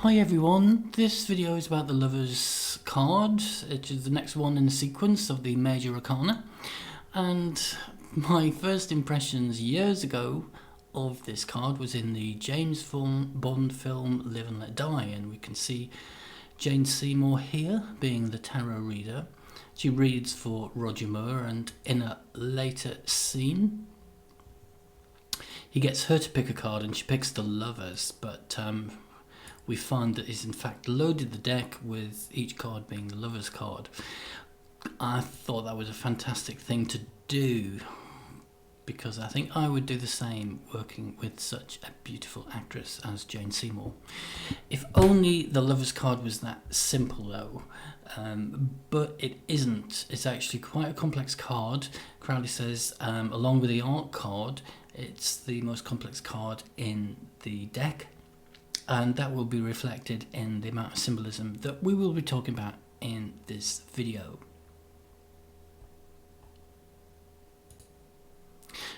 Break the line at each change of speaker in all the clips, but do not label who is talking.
Hi everyone, this video is about the Lover's card. It is the next one in the sequence of the Major Arcana, and my first impressions years ago of this card was in the James Bond film Live and Let Die, and we can see Jane Seymour here being the tarot reader. She reads for Roger Moore, and in a later scene he gets her to pick a card and she picks the Lovers, but we find that he's in fact loaded the deck with each card being the Lover's card. I thought that was a fantastic thing to do, because I think I would do the same working with such a beautiful actress as Jane Seymour. If only the Lover's card was that simple though, but it isn't. It's actually quite a complex card. Crowley says, along with the Art card, it's the most complex card in the deck, and that will be reflected in the amount of symbolism that we will be talking about in this video.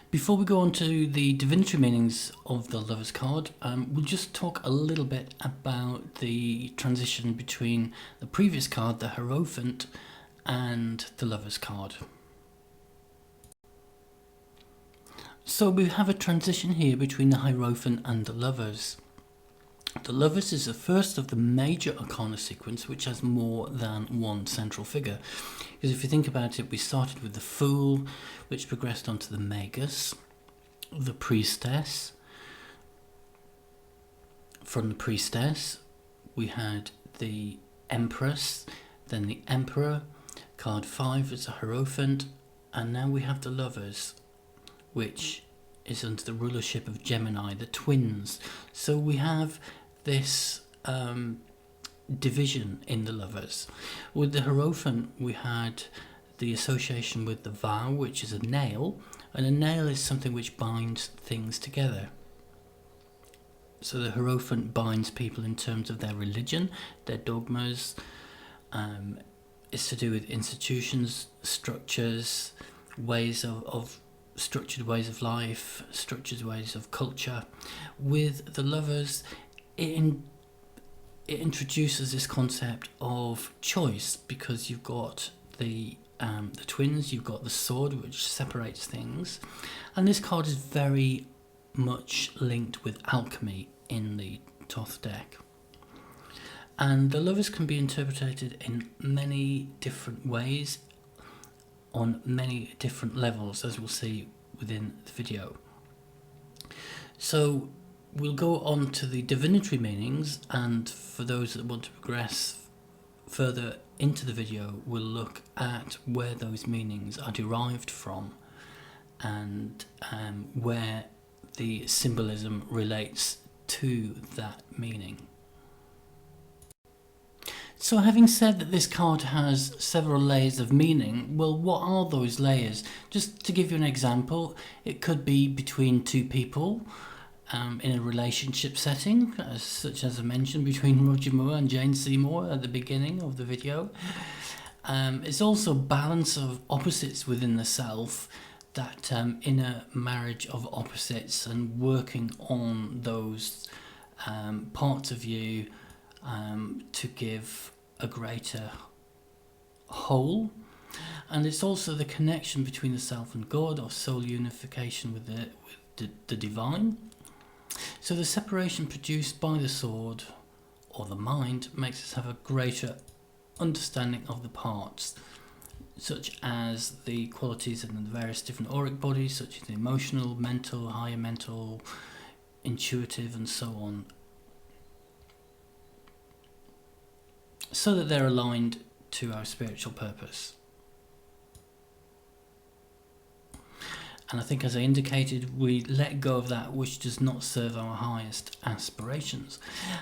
Before we go on to the divinatory meanings of the Lover's card, we'll just talk a little bit about the transition between the previous card, the Hierophant, and the Lover's card. So we have a transition here between the Hierophant and the Lovers. The Lovers is the first of the major arcana sequence, which has more than one central figure. Because if you think about it, we started with the Fool, which progressed onto the Magus, the Priestess. From the Priestess, we had the Empress, then the Emperor, card 5 is a Hierophant, and now we have the Lovers, which is under the rulership of Gemini, the twins. So we have this division in the Lovers. With the Hierophant, we had the association with the vow, which is a nail, and a nail is something which binds things together. So the Hierophant binds people in terms of their religion, their dogmas. It's to do with institutions, structures, ways of structured ways of life, structured ways of culture. With the Lovers, it introduces this concept of choice, because you've got the twins, you've got the sword, which separates things, and this card is very much linked with alchemy in the Thoth deck. And the Lovers can be interpreted in many different ways, on many different levels, as we'll see within the video. So we'll go on to the divinatory meanings, and for those that want to progress further into the video, we'll look at where those meanings are derived from, and where the symbolism relates to that meaning. So having said that this card has several layers of meaning, well, what are those layers? Just to give you an example, it could be between two people, in a relationship setting, such as I mentioned, between Roger Moore and Jane Seymour at the beginning of the video. It's also balance of opposites within the self, that inner marriage of opposites, and working on those parts of you to give a greater whole. And it's also the connection between the self and God, or soul unification with the divine. So the separation produced by the sword or the mind makes us have a greater understanding of the parts, such as the qualities in the various different auric bodies, such as the emotional, mental, higher mental, intuitive, and so on, so that they're aligned to our spiritual purpose. And I think, as I indicated, we let go of that which does not serve our highest aspirations.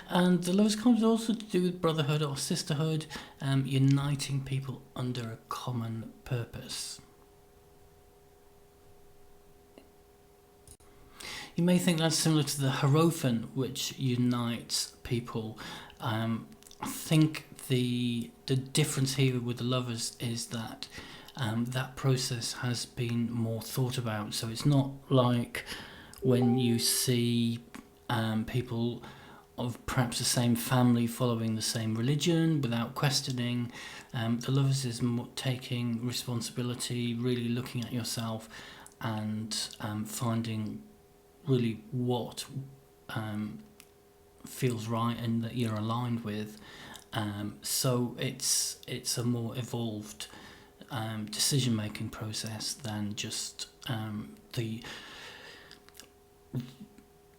And the Lover's card is also to do with brotherhood or sisterhood, uniting people under a common purpose. You may think that's similar to the Hierophant, which unites people. I think the difference here with the Lovers is that that process has been more thought about. So it's not like when you see people of perhaps the same family following the same religion without questioning. The lovers is taking responsibility, really looking at yourself and finding really what feels right and that you're aligned with. So it's a more evolved decision-making process than just the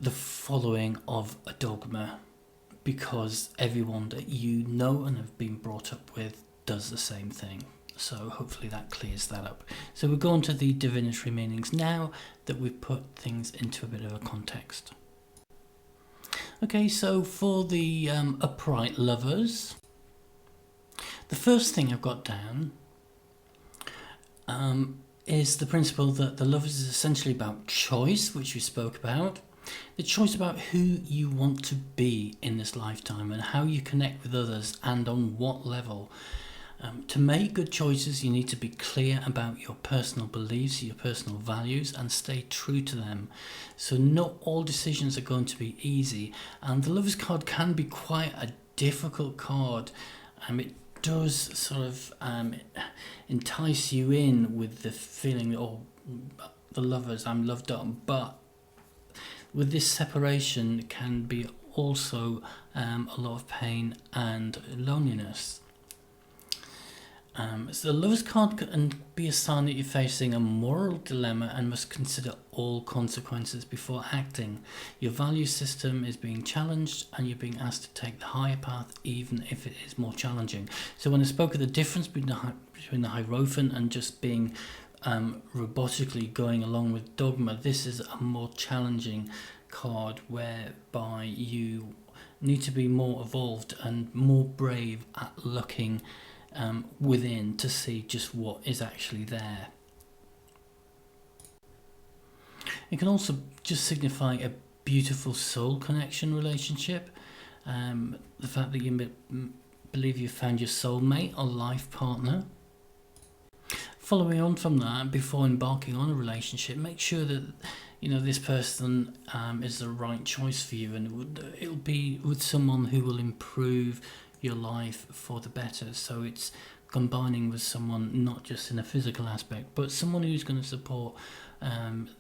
following of a dogma, because everyone that you know and have been brought up with does the same thing. So hopefully that clears that up. So we'll go on to the divinatory meanings now that we've put things into a bit of a context. Okay, so for the upright lovers, the first thing I've got down is the principle that the lovers is essentially about choice, which we spoke about. The choice about who you want to be in this lifetime and how you connect with others and on what level. To make good choices, you need to be clear about your personal beliefs, your personal values, and stay true to them. So not all decisions are going to be easy, and the Lover's card can be quite a difficult card. It does sort of entice you in with the feeling, oh, the lovers, I'm loved up, but with this separation it can be also a lot of pain and loneliness. So the Lover's card can be a sign that you're facing a moral dilemma and must consider all consequences before acting. Your value system is being challenged and you're being asked to take the higher path even if it is more challenging. So when I spoke of the difference between the Hierophant and just being robotically going along with dogma, this is a more challenging card whereby you need to be more evolved and more brave at looking within to see just what is actually there. It can also just signify a beautiful soul connection relationship. The fact that you believe you found your soulmate or life partner. Following on from that, before embarking on a relationship, make sure that this person is the right choice for you, and it'll be with someone who will improve your life for the better. So it's combining with someone not just in a physical aspect, but someone who's going to support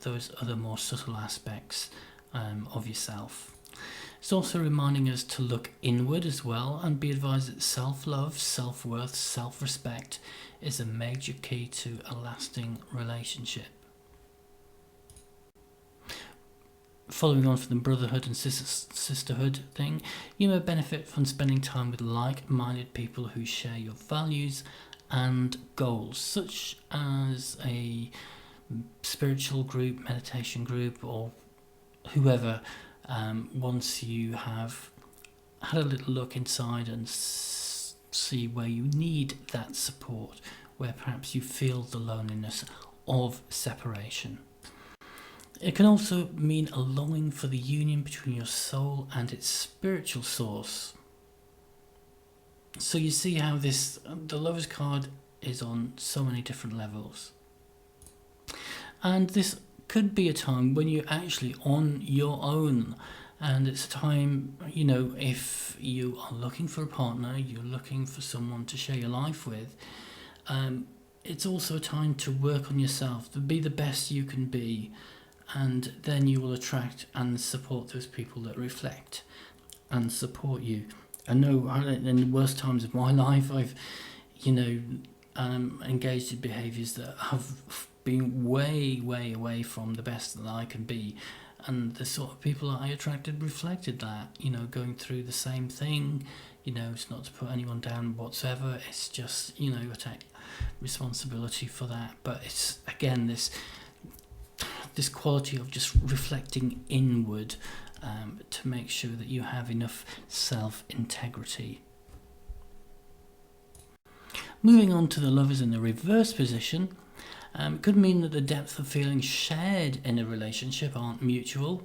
those other more subtle aspects of yourself. It's also reminding us to look inward as well, and be advised that self-love, self-worth, self-respect is a major key to a lasting relationship. Following on from the brotherhood and sisterhood thing, you may benefit from spending time with like-minded people who share your values and goals, such as a spiritual group, meditation group, or whoever. Once you have had a little look inside and see where you need that support, where perhaps you feel the loneliness of separation. It can also mean a longing for the union between your soul and its spiritual source. So you see how the Lover's card is on so many different levels. And this could be a time when you're actually on your own, and it's a time, if you are looking for a partner, you're looking for someone to share your life with, it's also a time to work on yourself, to be the best you can be. And then you will attract and support those people that reflect and support you. I know in the worst times of my life, I've, engaged in behaviours that have been way, way away from the best that I can be. And the sort of people that I attracted reflected that, going through the same thing. It's not to put anyone down whatsoever. It's just, I take responsibility for that. But it's, again, this quality of just reflecting inward to make sure that you have enough self-integrity. Moving on to the Lovers in the reverse position, could mean that the depth of feelings shared in a relationship aren't mutual.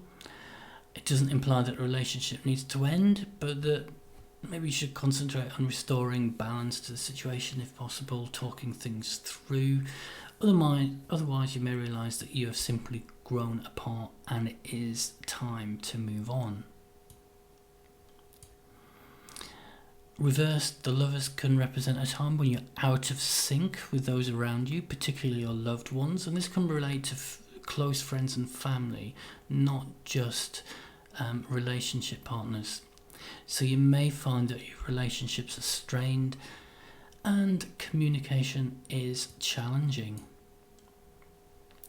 It doesn't imply that a relationship needs to end, but that maybe you should concentrate on restoring balance to the situation if possible, talking things through. Otherwise, you may realise that you have simply grown apart and it is time to move on. Reversed, the lovers can represent a time when you're out of sync with those around you, particularly your loved ones, and this can relate to close friends and family, not just relationship partners. So you may find that your relationships are strained and communication is challenging.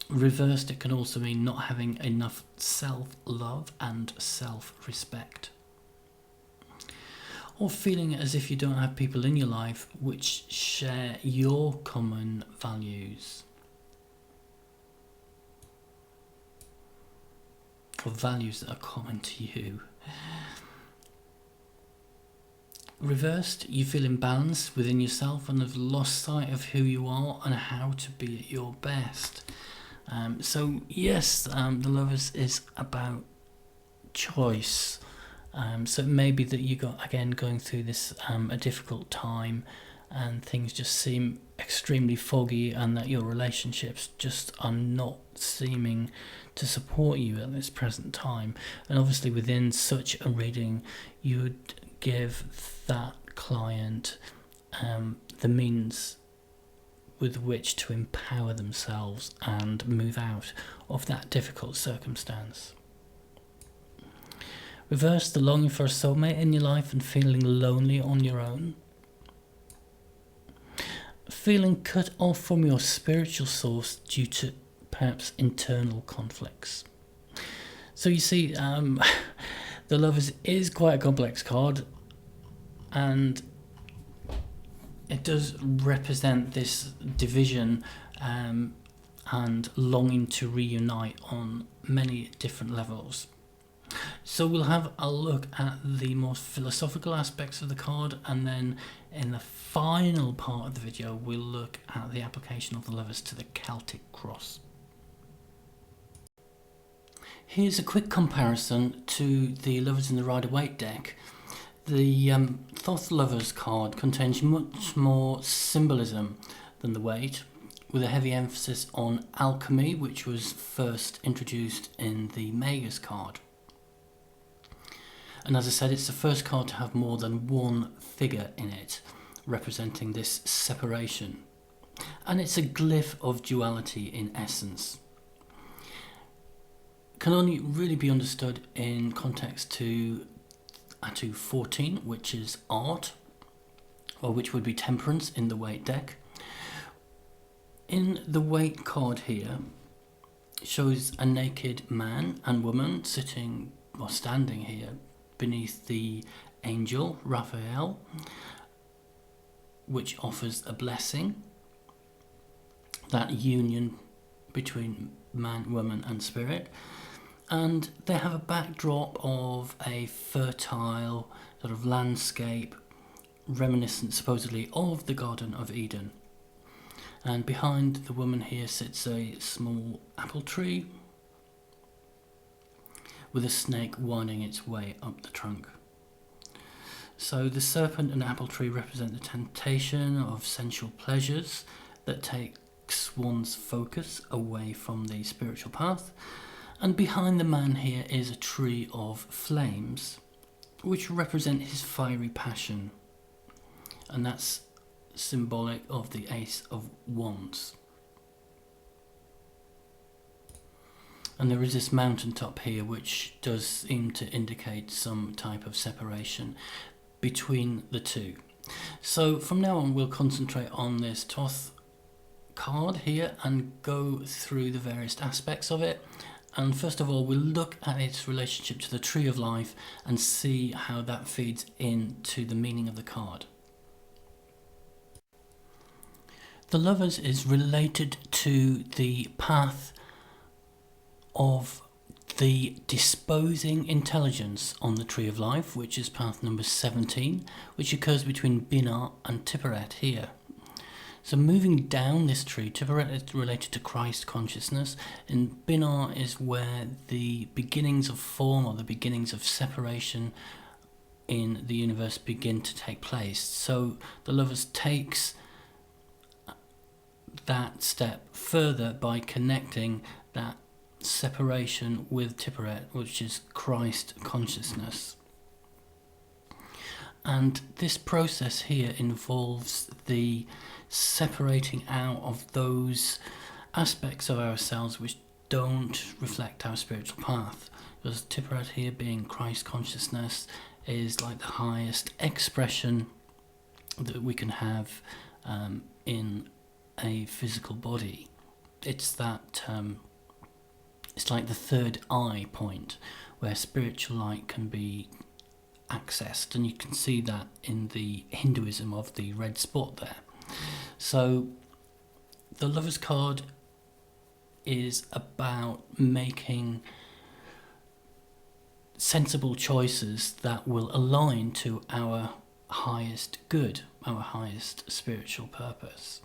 Reversed, it can also mean not having enough self-love and self-respect, or feeling as if you don't have people in your life which share your common values, or values that are common to you. Reversed, you feel imbalanced within yourself and have lost sight of who you are and how to be at your best. So yes, the Lovers is about choice. So it may be that you got again going through this a difficult time, and things just seem extremely foggy, and that your relationships just are not seeming to support you at this present time. And obviously, within such a reading, you would give that client the means with which to empower themselves and move out of that difficult circumstance. Reverse, the longing for a soulmate in your life and feeling lonely on your own. Feeling cut off from your spiritual source due to perhaps internal conflicts. So you see, the Lovers is quite a complex card, and it does represent this division and longing to reunite on many different levels. So we'll have a look at the more philosophical aspects of the card, and then in the final part of the video we'll look at the application of the Lovers to the Celtic cross. Here's a quick comparison to the Lovers in the Rider-Waite deck. The Thoth Lovers card contains much more symbolism than the Waite, with a heavy emphasis on alchemy, which was first introduced in the Magus card. And as I said, it's the first card to have more than one figure in it, representing this separation. And it's a glyph of duality in essence. Can only really be understood in context to B.O.T.A 14, which is art, or which would be temperance in the Waite deck. In the Waite card here, it shows a naked man and woman sitting or standing here beneath the angel Raphael, which offers a blessing, that union between man, woman and spirit. And they have a backdrop of a fertile sort of landscape reminiscent supposedly of the Garden of Eden. And behind the woman here sits a small apple tree with a snake winding its way up the trunk. So the serpent and apple tree represent the temptation of sensual pleasures that takes one's focus away from the spiritual path. And behind the man here is a tree of flames, which represent his fiery passion. And that's symbolic of the Ace of Wands. And there is this mountaintop here which does seem to indicate some type of separation between the two. So from now on we'll concentrate on this Thoth card here and go through the various aspects of it. And first of all we'll look at its relationship to the Tree of Life and see how that feeds into the meaning of the card. The Lovers is related to the path of the disposing intelligence on the Tree of Life, which is path number 17, which occurs between B.O.T.A and Tiperet here. So moving down this tree, Tiperet is related to Christ consciousness, and B.O.T.A is where the beginnings of form or the beginnings of separation in the universe begin to take place. So the Lovers takes that step further by connecting that separation with Tiperet, which is Christ consciousness. And this process here involves the separating out of those aspects of ourselves which don't reflect our spiritual path. Because Tiphareth here, being Christ consciousness, is like the highest expression that we can have in a physical body. It's that it's like the third eye point where spiritual light can be accessed, and you can see that in the Hinduism of the red spot there. So the Lover's card is about making sensible choices that will align to our highest good, our highest spiritual purpose.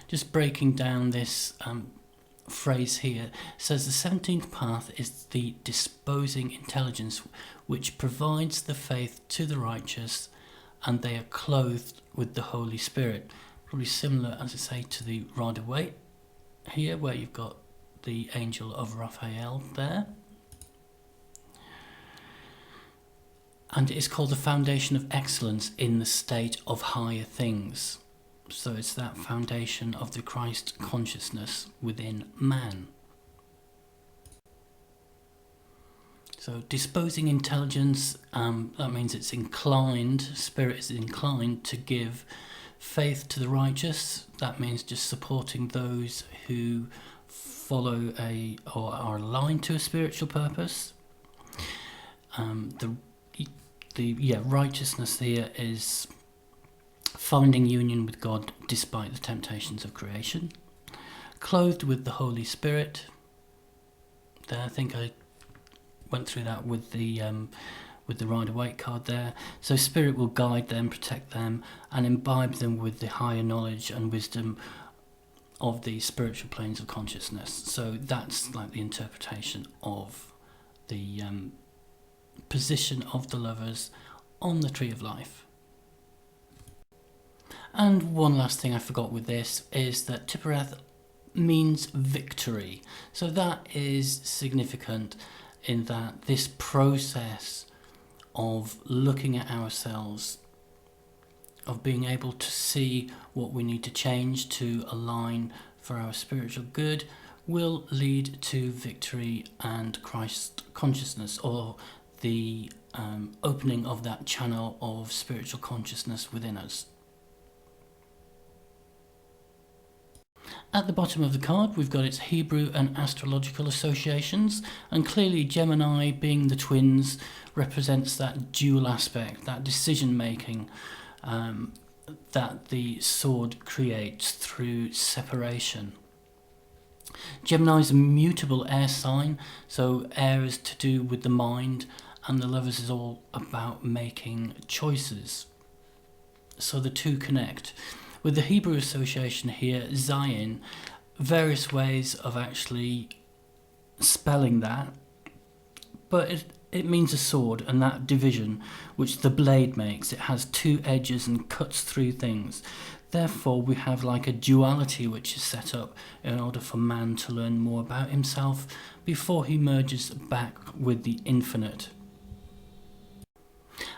Just breaking down this phrase here, says the 17th path is the disposing intelligence which provides the faith to the righteous, and they are clothed with the Holy Spirit. Probably similar, as I say, to the Rider-Waite here, where you've got the angel of Raphael there. And it is called the foundation of excellence in the state of higher things. So it's that foundation of the Christ consciousness within man. So disposing intelligence, that means it's inclined, spirit is inclined to give faith to the righteous. That means just supporting those who follow or are aligned to a spiritual purpose. Righteousness here is finding union with God despite the temptations of creation. Clothed with the Holy Spirit. There, I think I went through that with the Rider-Waite card there. So Spirit will guide them, protect them, and imbibe them with the higher knowledge and wisdom of the spiritual planes of consciousness. So that's like the interpretation of the position of the lovers on the Tree of Life. And one last thing I forgot with this is that Tiphareth means victory. So that is significant in that this process of looking at ourselves, of being able to see what we need to change to align for our spiritual good, will lead to victory and Christ consciousness, or the opening of that channel of spiritual consciousness within us. At the bottom of the card we've got its Hebrew and astrological associations, and clearly Gemini, being the twins, represents that dual aspect, that decision making that the sword creates through separation. Gemini is a mutable air sign, so air is to do with the mind, and the Lovers is all about making choices. So the two connect. With the Hebrew association here, Zion, various ways of actually spelling that, but it means a sword, and that division which the blade makes, it has two edges and cuts through things. Therefore we have like a duality which is set up in order for man to learn more about himself before he merges back with the infinite.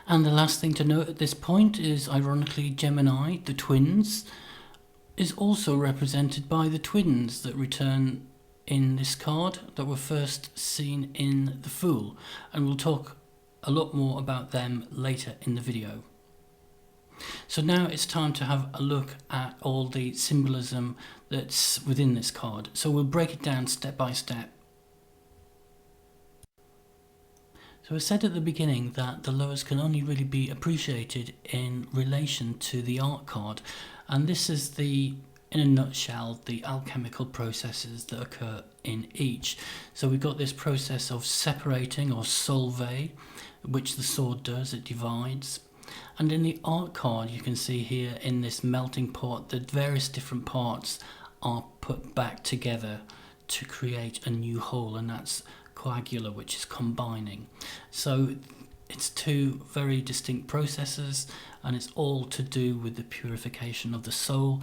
And the last thing to note at this point is, ironically, Gemini, the twins, is also represented by the twins that return in this card that were first seen in the Fool, and we'll talk a lot more about them later in the video. So now it's time to have a look at all the symbolism that's within this card. So we'll break it down step by step. So I said at the beginning that the Lovers can only really be appreciated in relation to the art card, and this is in a nutshell, the alchemical processes that occur in each. So we've got this process of separating, or solve, which the sword does, it divides. And in the art card you can see here in this melting pot that various different parts are put back together to create a new whole, and that's coagula, which is combining. So it's two very distinct processes, and it's all to do with the purification of the soul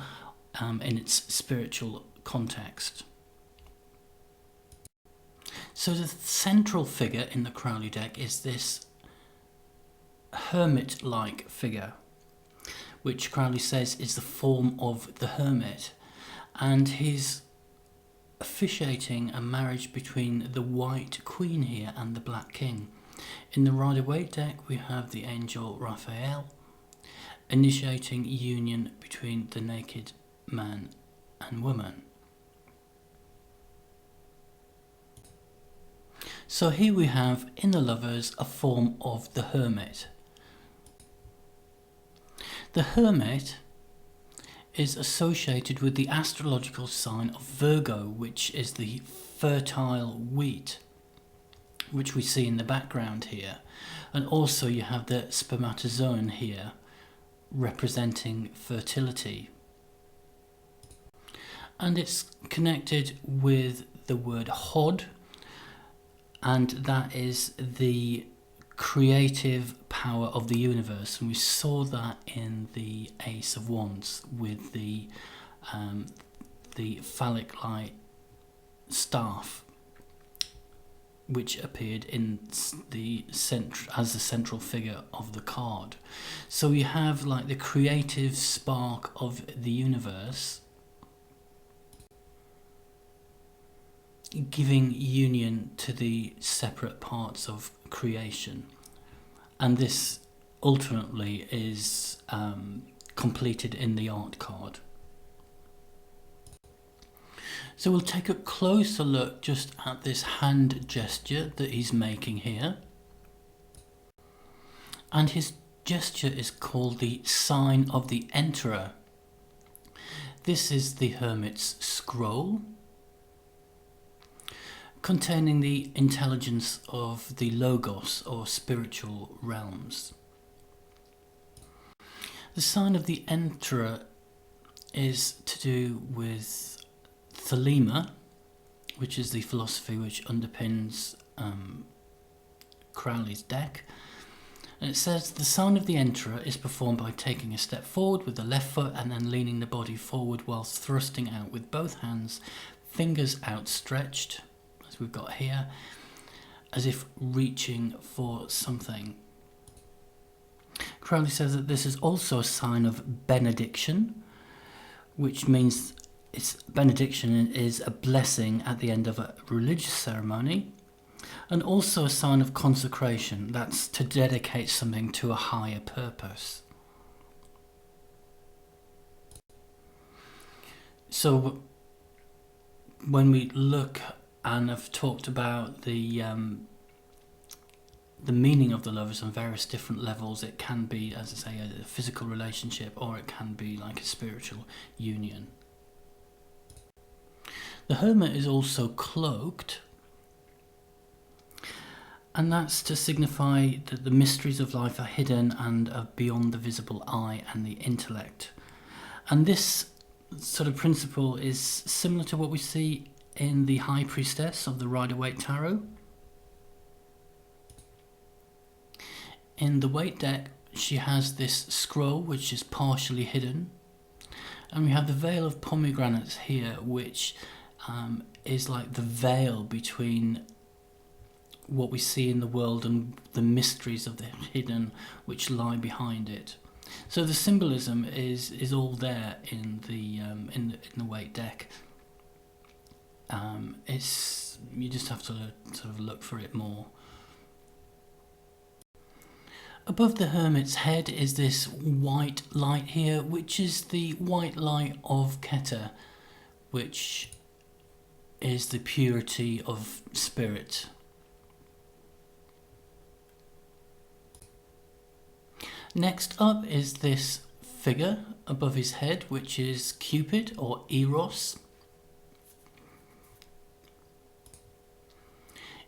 in its spiritual context. So the central figure in the Crowley deck is this hermit-like figure, which Crowley says is the form of the hermit, and he's officiating a marriage between the White Queen here and the Black King. In the Rider-Waite deck we have the angel Raphael initiating union between the naked man and woman. So here we have in the Lovers a form of the hermit. The hermit is associated with the astrological sign of Virgo, which is the fertile wheat, which we see in the background here. And also you have the spermatozoon here, representing fertility. And it's connected with the word Hod, and that is the creative power of the universe, and we saw that in the Ace of Wands with the phallic-like staff, which appeared in the as the central figure of the card. So we have like the creative spark of the universe giving union to the separate parts of creation, and this ultimately is completed in the art card. So we'll take a closer look just at this hand gesture that he's making here, and his gesture is called the sign of the Enterer. This is the hermit's scroll, containing the intelligence of the Logos or spiritual realms. The sign of the Enterer is to do with Thelema, which is the philosophy which underpins Crowley's deck. And it says the sign of the Enterer is performed by taking a step forward with the left foot and then leaning the body forward whilst thrusting out with both hands, fingers outstretched, as we've got here, as if reaching for something. Crowley says that this is also a sign of benediction, which means benediction is a blessing at the end of a religious ceremony, and also a sign of consecration, that's to dedicate something to a higher purpose. So when we look and have talked about the meaning of the Lovers on various different levels, it can be, as I say, a physical relationship, or it can be like a spiritual union. The Hermit is also cloaked, and that's to signify that the mysteries of life are hidden and are beyond the visible eye and the intellect. And this sort of principle is similar to what we see in the High Priestess of the Rider-Waite Tarot. In the Waite deck, she has this scroll which is partially hidden, and we have the Veil of Pomegranates here, which is like the veil between what we see in the world and the mysteries of the hidden which lie behind it. So the symbolism is all there in the Waite deck. You just have to sort of look for it more. Above the Hermit's head is this white light here, which is the white light of Keter, which is the purity of spirit. Next up is this figure above his head, which is Cupid or Eros.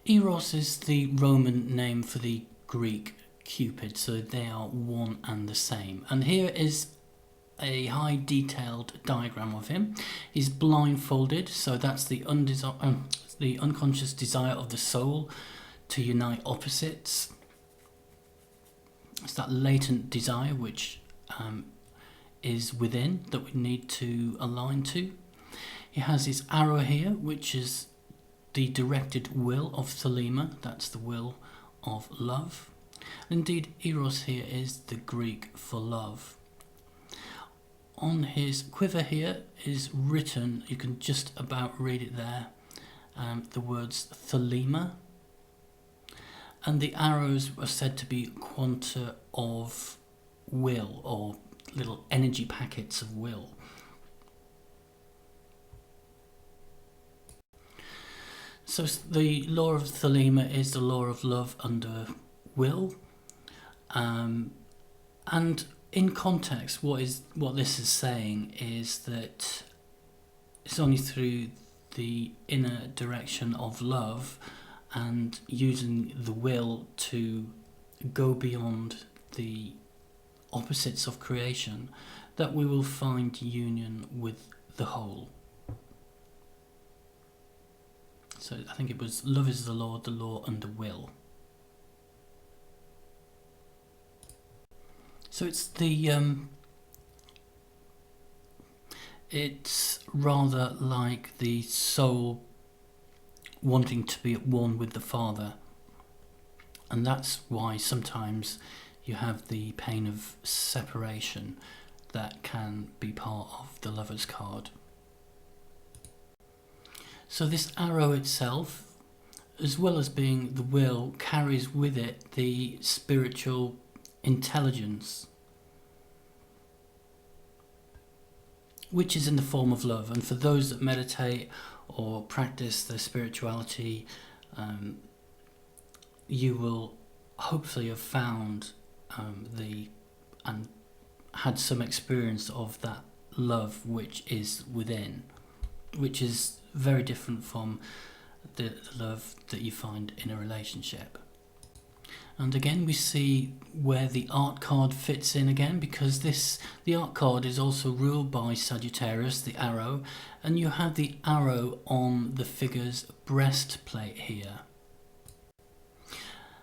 Eros is the Roman name for the Greek Cupid, so they are one and the same. And here is a high detailed diagram of him. He's blindfolded, so that's the unconscious desire of the soul to unite opposites. It's that latent desire which is within that we need to align to. He has his arrow here, which is the directed will of Thelema, that's the will of love. Indeed, Eros here is the Greek for love. On his quiver here is written, you can just about read it there, the words thelema. And the arrows are said to be quanta of will, or little energy packets of will. So the law of thelema is the law of love under will. And in context, what this is saying is that it's only through the inner direction of love and using the will to go beyond the opposites of creation that we will find union with the whole. So I think it was love is the law under will. So it's rather like the soul wanting to be at one with the Father, and that's why sometimes you have the pain of separation that can be part of the Lover's card. So this arrow itself, as well as being the will, carries with it the spiritual intelligence, which is in the form of love. And for those that meditate or practice their spirituality, you will hopefully have found and had some experience of that love which is within, which is very different from the love that you find in a relationship. And again, we see where the art card fits in again, because the art card is also ruled by Sagittarius, the arrow, and you have the arrow on the figure's breastplate here.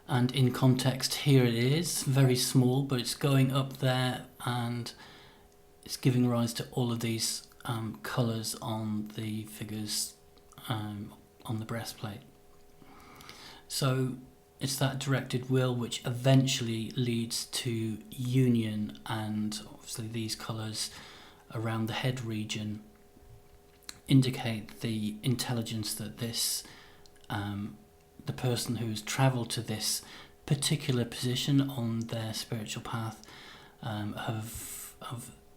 And in context, here it is, very small, but it's going up there and it's giving rise to all of these colours on the figures on the breastplate. So it's that directed will which eventually leads to union, and obviously these colours around the head region indicate the intelligence that the person who's travelled to this particular position on their spiritual path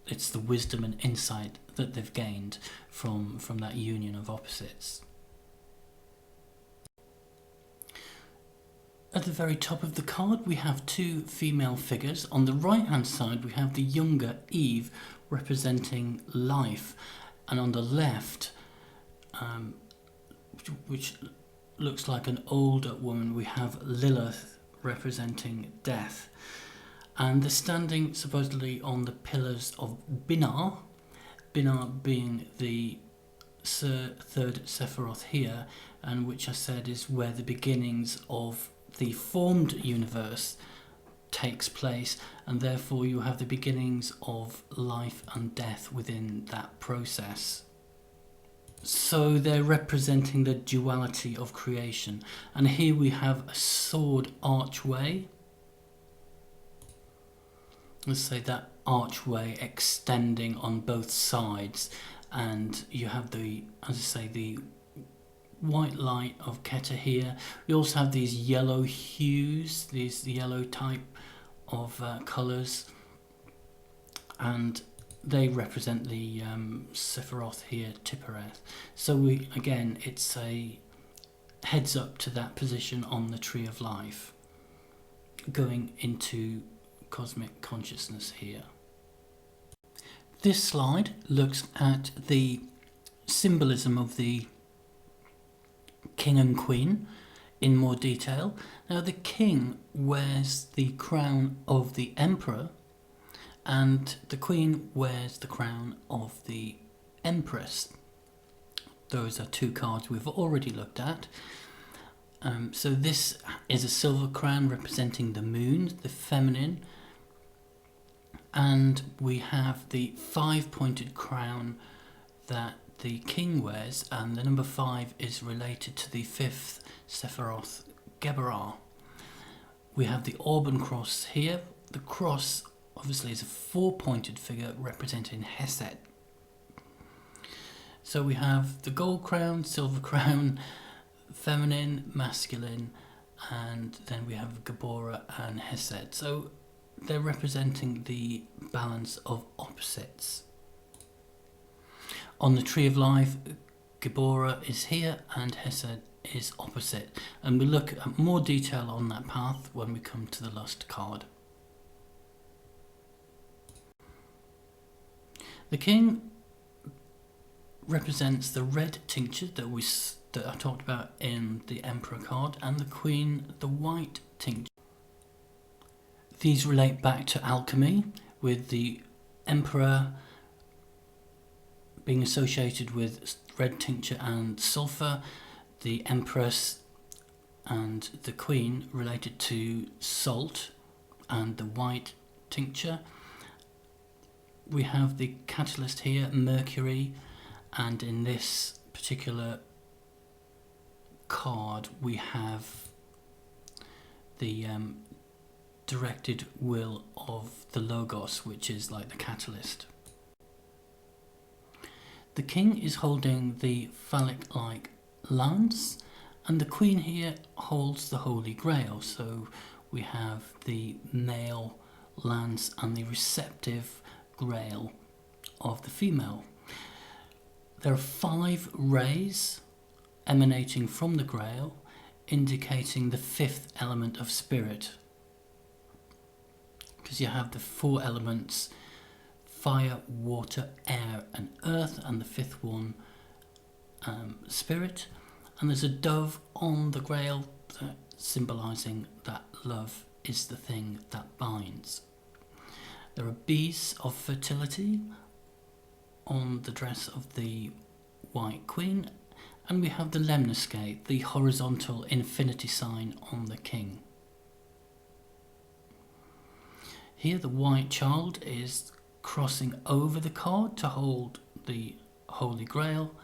it's the wisdom and insight that they've gained from that union of opposites. At the very top of the card we have two female figures. On the right hand side we have the younger Eve representing life, and on the left, which looks like an older woman, we have Lilith representing death. And they're standing supposedly on the pillars of B.O.T.A, B.O.T.A being the third Sephiroth here, and which I said is where the beginnings of the formed universe takes place, and therefore you have the beginnings of life and death within that process. So they're representing the duality of creation, and here we have a sword archway. Let's say that archway extending on both sides, and you have the white light of Keta here. We also have these yellow hues, these yellow type of colours, and they represent the Sephiroth here, Tiphereth. So it's a heads up to that position on the Tree of Life, going into cosmic consciousness here. This slide looks at the symbolism of the king and queen in more detail. Now the king wears the crown of the emperor, and the queen wears the crown of the empress. Those are two cards we've already looked at. So this is a silver crown representing the moon, the feminine, and we have the 5-pointed crown that the king wears, and the number 5 is related to the 5th Sephiroth, Geberar. We have the Auburn cross here. The cross obviously is a four-pointed figure representing Hesed. So we have the gold crown, silver crown, feminine, masculine, and then we have Gibora and Hesed. So they're representing the balance of opposites. On the Tree of Life, Gibora is here and Hesed is opposite, and we'll look at more detail on that path when we come to the Lust card. The King represents the red tincture that I talked about in the Emperor card, and the Queen the white tincture. These relate back to alchemy, with the Emperor being associated with red tincture and sulfur, the Empress and the Queen related to salt and the white tincture. We have the catalyst here, Mercury, and in this particular card we have the directed will of the Logos, which is like the catalyst. The King is holding the phallic-like lance, and the Queen here holds the Holy Grail. So we have the male lance and the receptive grail of the female. There are 5 rays emanating from the grail, indicating the 5th element of spirit, because you have the 4 elements: fire, water, air and earth, and the 5th one spirit. And there's a dove on the grail symbolising that love is the thing that binds. There are bees of fertility on the dress of the White Queen, and we have the lemniscate, the horizontal infinity sign on the King. Here the White Child is crossing over the card to hold the Holy Grail,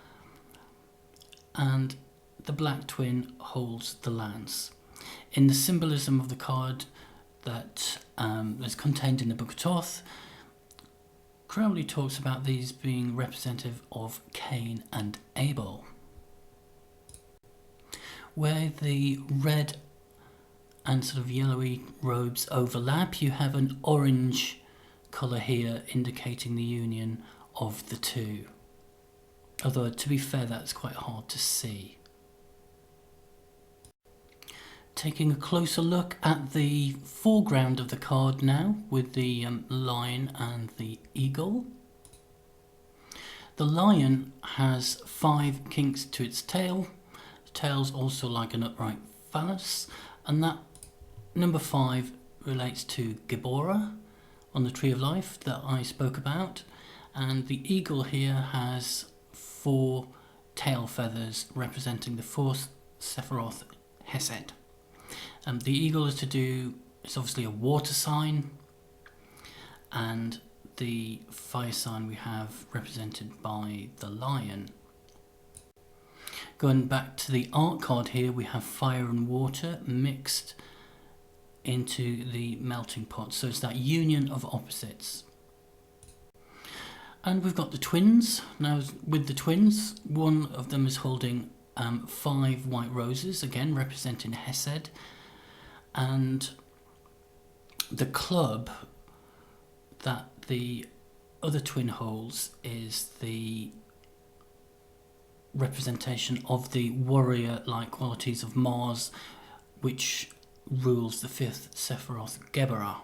and the Black Twin holds the lance. In the symbolism of the card that is contained in the Book of Thoth, Crowley talks about these being representative of Cain and Abel. Where the red and sort of yellowy robes overlap, you have an orange colour here indicating the union of the two. Although, to be fair, that's quite hard to see. Taking a closer look at the foreground of the card now, with the lion and the eagle. The lion has 5 kinks to its tail. The tail's also like an upright phallus, and that number 5 relates to Gibora on the Tree of Life that I spoke about, and the eagle here has 4 tail feathers representing the 4th Sephiroth Hesed. The eagle is obviously a water sign, and the fire sign we have represented by the lion. Going back to the art card here, we have fire and water mixed into the melting pot, so it's that union of opposites. And we've got the twins. Now with the twins, one of them is holding 5 white roses, again representing Hesed, and the club that the other twin holds is the representation of the warrior-like qualities of Mars, which rules the 5th Sephiroth, Gebera.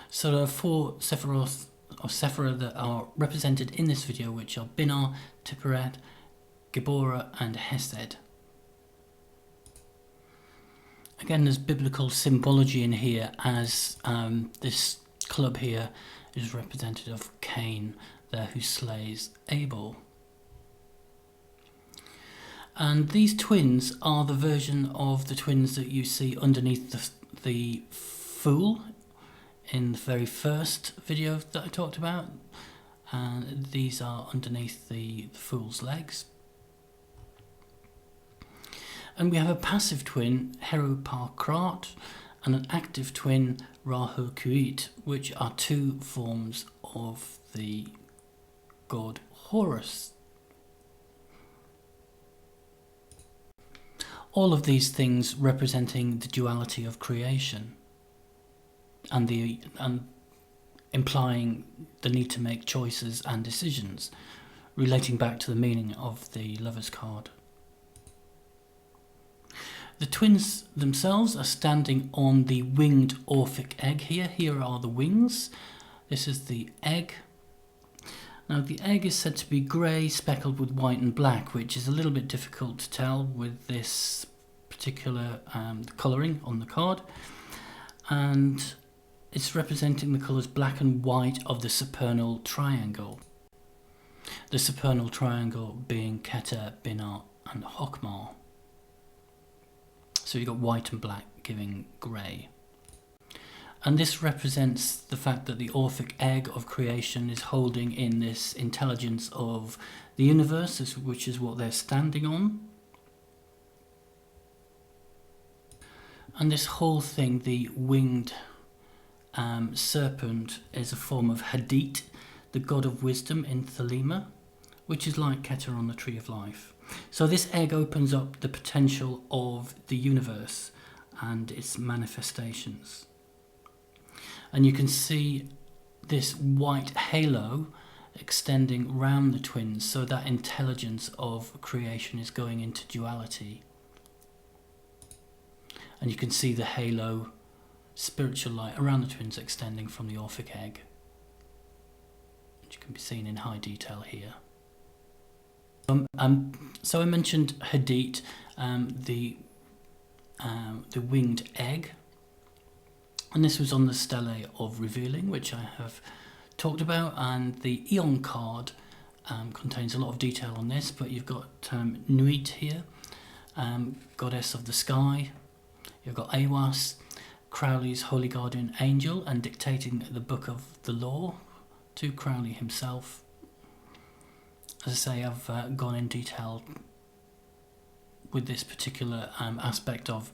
So there are 4 Sephiroth or Sephira that are represented in this video, which are Binah, Tiferet, Gibora and Hesed. Again, there's biblical symbology in here, as this club here is representative of Cain there, who slays Abel. And these twins are the version of the twins that you see underneath the Fool in the very first video that I talked about. And these are underneath the Fool's legs. And we have a passive twin, Heru Pa Krat, and an active twin, Rahu Kuit, which are two forms of the god Horus. All of these things representing the duality of creation and implying the need to make choices and decisions, relating back to the meaning of the Lover's card. The twins themselves are standing on the winged Orphic egg here. Here are the wings. This is the egg. Now the egg is said to be grey speckled with white and black, which is a little bit difficult to tell with this particular colouring on the card. And it's representing the colours black and white of the supernal triangle. The supernal triangle being Keter, Binah and Hokmar. So you've got white and black giving grey. And this represents the fact that the Orphic egg of creation is holding in this intelligence of the universe, which is what they're standing on. And this whole thing, the winged serpent, is a form of Hadit, the god of wisdom in Thelema, which is like Keter on the Tree of Life. So this egg opens up the potential of the universe and its manifestations. And you can see this white halo extending round the twins, so that intelligence of creation is going into duality. And you can see the halo, spiritual light around the twins extending from the Orphic egg, which can be seen in high detail here. So I mentioned Hadit, the winged egg. And this was on the Stele of Revealing, which I have talked about, and the Eon card contains a lot of detail on this, but you've got Nuit here, goddess of the sky. You've got Awas, Crowley's holy guardian angel, and dictating the book of the law to Crowley himself. As I say, I've gone in detail with this particular aspect of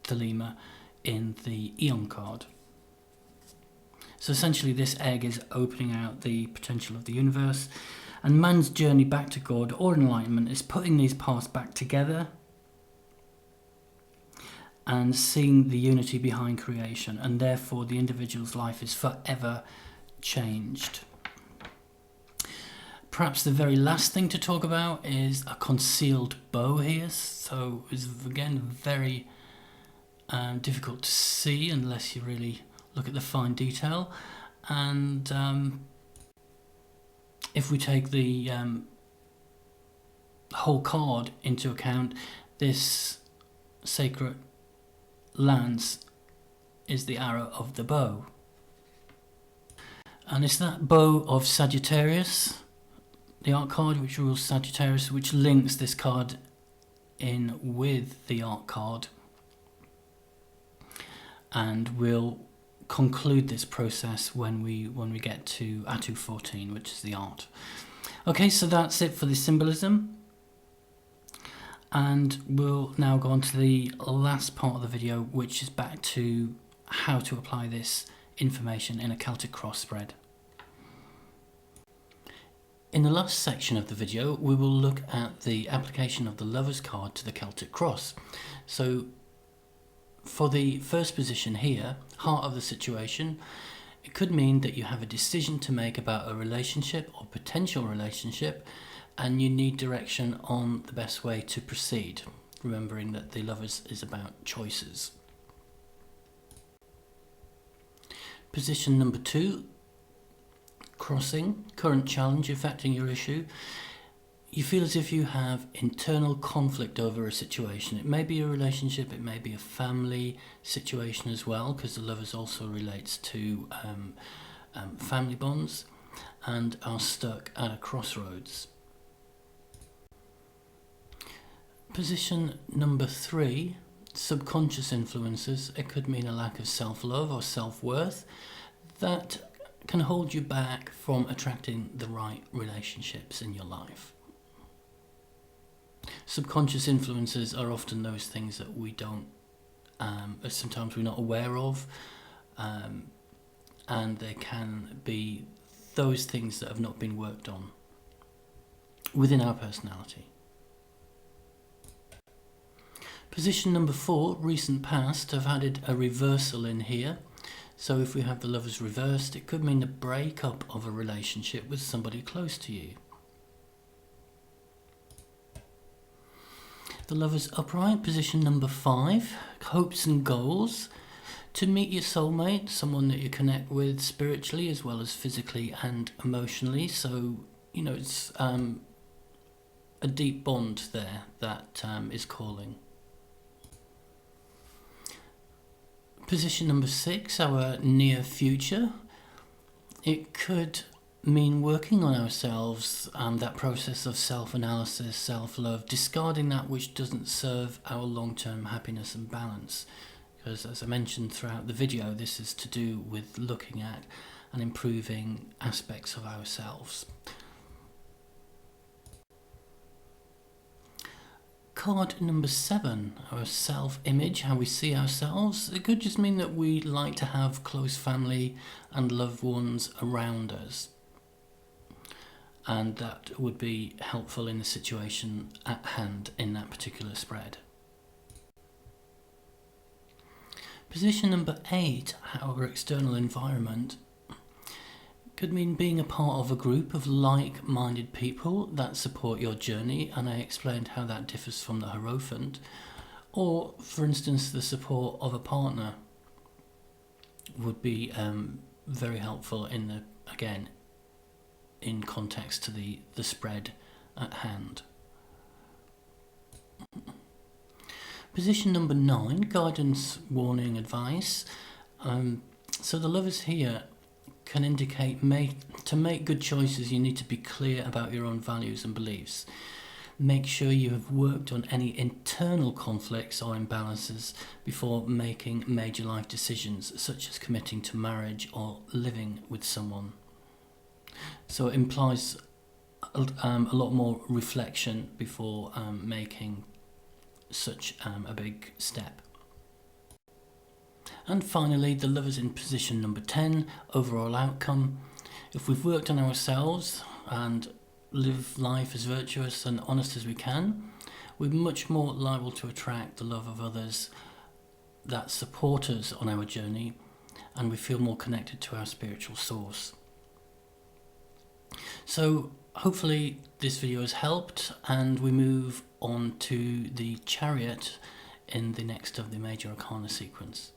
Thelema in the Eon card. So essentially this egg is opening out the potential of the universe, and man's journey back to God or enlightenment is putting these parts back together and seeing the unity behind creation, and therefore the individual's life is forever changed. Perhaps the very last thing to talk about is a concealed bow here. So it's again very difficult to see unless you really look at the fine detail. And if we take the whole card into account, this sacred lance is the arrow of the bow. And it's that bow of Sagittarius, the art card which rules Sagittarius, which links this card in with the art card, and we'll conclude this process when we get to Atu 14, which is the art. Okay, so that's it for the symbolism, and we'll now go on to the last part of the video, which is back to how to apply this information in a Celtic cross spread. In the last section of the video, we will look at the application of the Lover's card to the Celtic cross. So for the first position here, heart of the situation, it could mean that you have a decision to make about a relationship or potential relationship, and you need direction on the best way to proceed, remembering that the Lovers is about choices. Position number 2, crossing, current challenge affecting your issue. You feel as if you have internal conflict over a situation. It may be a relationship, it may be a family situation as well, because the Lovers also relates to family bonds, and are stuck at a crossroads. Position number 3, subconscious influences. It could mean a lack of self-love or self-worth that can hold you back from attracting the right relationships in your life. subconscious influences are often those things that we don't, sometimes we're not aware of, and they can be those things that have not been worked on within our personality. Position number 4, recent past, I've added a reversal in here. So if we have the Lovers reversed, it could mean the breakup of a relationship with somebody close to you. The Lovers upright, position number 5, hopes and goals. To meet your soulmate, someone that you connect with spiritually as well as physically and emotionally. So, you know, it's a deep bond there that is calling. Position number 6, our near future. It could mean working on ourselves, that process of self-analysis, self-love, discarding that which doesn't serve our long-term happiness and balance. Because as I mentioned throughout the video, this is to do with looking at and improving aspects of ourselves. Card number 7, our self-image, how we see ourselves. It could just mean that we like to have close family and loved ones around us. And that would be helpful in the situation at hand in that particular spread. Position number 8, our external environment, could mean being a part of a group of like-minded people that support your journey, and I explained how that differs from the Hierophant. Or, for instance, the support of a partner would be very helpful in context to the spread at hand. Position number 9, guidance, warning, advice. So the Lovers here can indicate to make good choices you need to be clear about your own values and beliefs. Make sure you have worked on any internal conflicts or imbalances before making major life decisions, such as committing to marriage or living with someone. So it implies a lot more reflection before making such a big step. And finally, the Lovers in position number 10, overall outcome. If we've worked on ourselves and live life as virtuous and honest as we can, we're much more liable to attract the love of others that support us on our journey, and we feel more connected to our spiritual source. So hopefully this video has helped, and we move on to the Chariot in the next of the Major Arcana sequence.